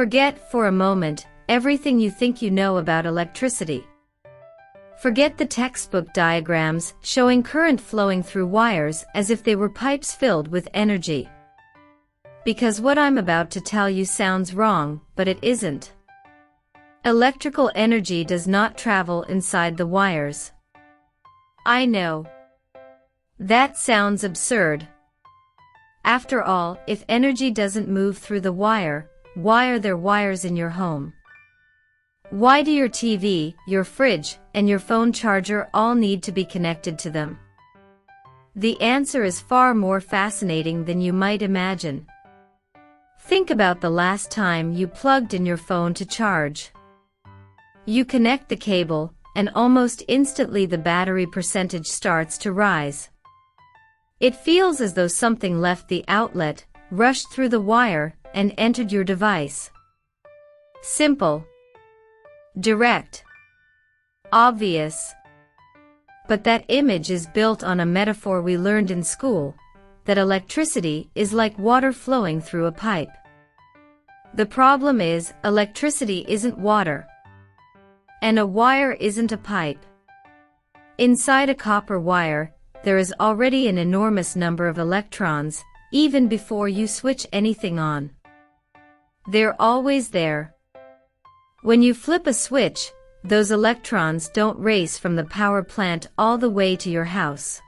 Forget, for a moment, everything you think you know about electricity. Forget the textbook diagrams showing current flowing through wires as if they were pipes filled with energy. Because what I'm about to tell you sounds wrong, but it isn't. Electrical energy does not travel inside the wires. I know. That sounds absurd. After all, if energy doesn't move through the wire, why are there wires in your home? Why do your TV, your fridge, and your phone charger all need to be connected to them? The answer is far more fascinating than you might imagine. Think about the last time you plugged in your phone to charge. You connect the cable, and almost instantly the battery percentage starts to rise. It feels as though something left the outlet, rushed through the wire, and entered your device. Simple. Direct. Obvious. But that image is built on a metaphor we learned in school, that electricity is like water flowing through a pipe. The problem is, electricity isn't water. And a wire isn't a pipe. Inside a copper wire, there is already an enormous number of electrons, even before you switch anything on. They're always there. When you flip a switch, those electrons don't race from the power plant all the way to your house.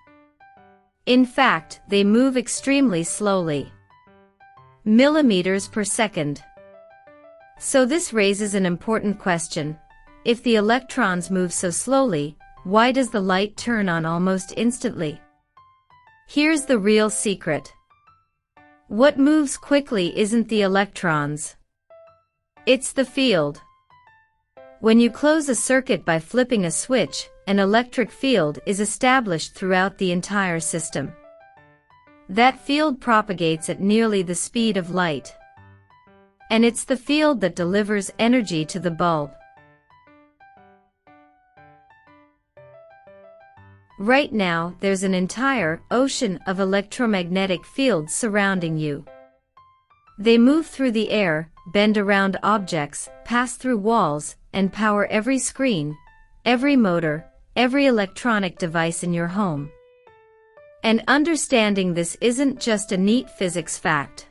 In fact, they move extremely slowly. Millimeters per second. So this raises an important question. If the electrons move so slowly, why does the light turn on almost instantly? Here's the real secret. What moves quickly isn't the electrons. It's the field. When you close a circuit by flipping a switch, an electric field is established throughout the entire system. That field propagates at nearly the speed of light. And it's the field that delivers energy to the bulb. Right now, there's an entire ocean of electromagnetic fields surrounding you. They move through the air, bend around objects, pass through walls, and power every screen, every motor, every electronic device in your home. And understanding this isn't just a neat physics fact.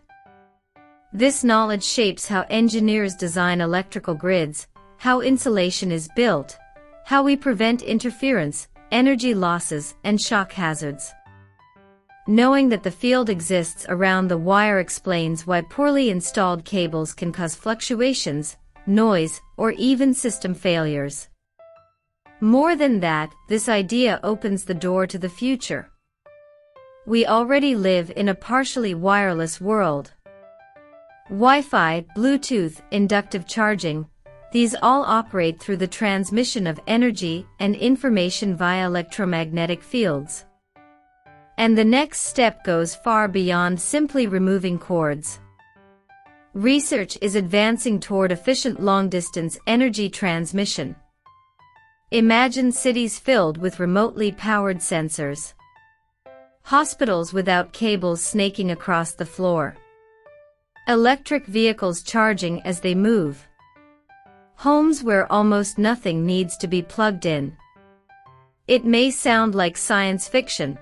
This knowledge shapes how engineers design electrical grids, how insulation is built, how we prevent interference, energy losses, and shock hazards. Knowing that the field exists around the wire explains why poorly installed cables can cause fluctuations, noise, or even system failures. More than that, this idea opens the door to the future. We already live in a partially wireless world. Wi-Fi, Bluetooth, inductive charging, these all operate through the transmission of energy and information via electromagnetic fields. And the next step goes far beyond simply removing cords. Research is advancing toward efficient long-distance energy transmission. Imagine cities filled with remotely powered sensors. Hospitals without cables snaking across the floor. Electric vehicles charging as they move. Homes where almost nothing needs to be plugged in. It may sound like science fiction.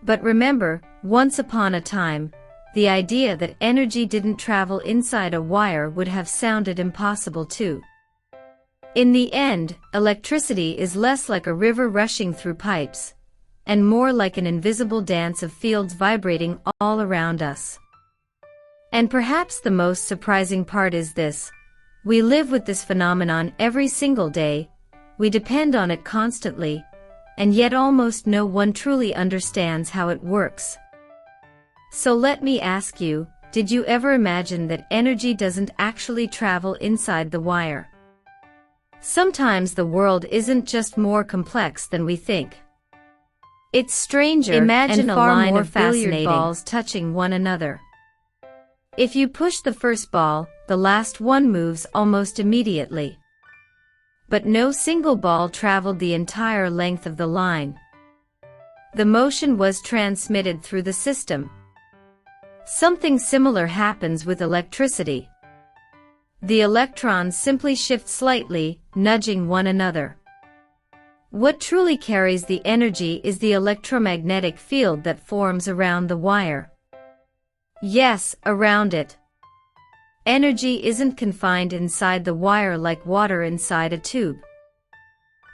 But remember, once upon a time, the idea that energy didn't travel inside a wire would have sounded impossible too. In the end, electricity is less like a river rushing through pipes, and more like an invisible dance of fields vibrating all around us. And perhaps the most surprising part is this. We live with this phenomenon every single day, we depend on it constantly, and yet almost no one truly understands how it works. So let me ask you, did you ever imagine that energy doesn't actually travel inside the wire? Sometimes the world isn't just more complex than we think. It's stranger and far more fascinating. Billiard balls touching one another. If you push the first ball, the last one moves almost immediately. But no single ball traveled the entire length of the line. The motion was transmitted through the system. Something similar happens with electricity. The electrons simply shift slightly, nudging one another. What truly carries the energy is the electromagnetic field that forms around the wire. Yes, around it. Energy isn't confined inside the wire like water inside a tube.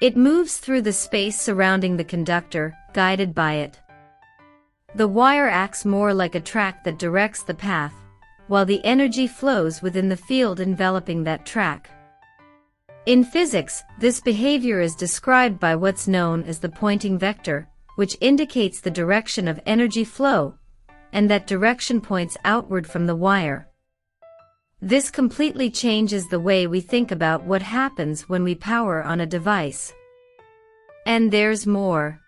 It moves through the space surrounding the conductor, guided by it. The wire acts more like a track that directs the path, while the energy flows within the field enveloping that track. In physics, this behavior is described by what's known as the Poynting vector, which indicates the direction of energy flow, and that direction points outward from the wire. This completely changes the way we think about what happens when we power on a device. And there's more.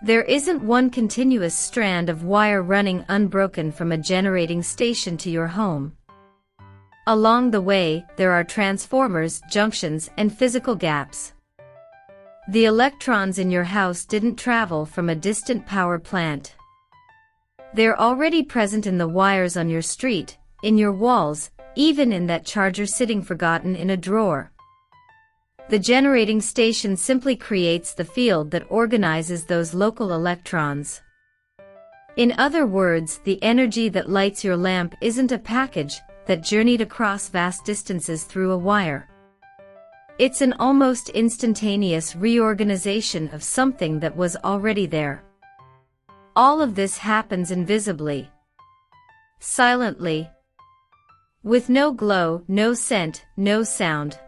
There isn't one continuous strand of wire running unbroken from a generating station to your home. Along the way, there are transformers, junctions, and physical gaps. The electrons in your house didn't travel from a distant power plant. They're already present in the wires on your street, in your walls, even in that charger sitting forgotten in a drawer. The generating station simply creates the field that organizes those local electrons. In other words, the energy that lights your lamp isn't a package that journeyed across vast distances through a wire. It's an almost instantaneous reorganization of something that was already there. All of this happens invisibly, silently, with no glow, no scent, no sound.